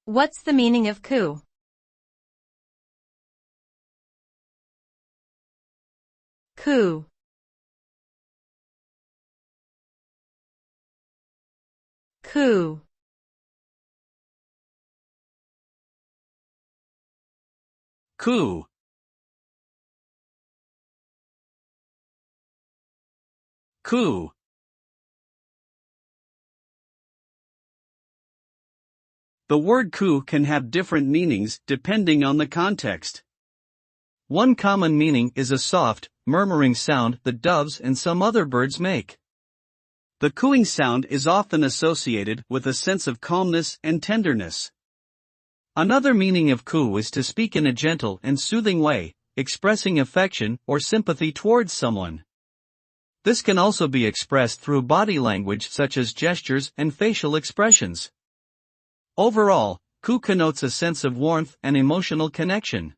What's the meaning of coo? Coo. Coo. Coo. Coo. The word coo can have different meanings depending on the context. One common meaning is a soft, murmuring sound that doves and some other birds make. The cooing sound is often associated with a sense of calmness and tenderness. Another meaning of coo is to speak in a gentle and soothing way, expressing affection or sympathy towards someone. This can also be expressed through body language such as gestures and facial expressions. Overall, coo connotes a sense of warmth and emotional connection.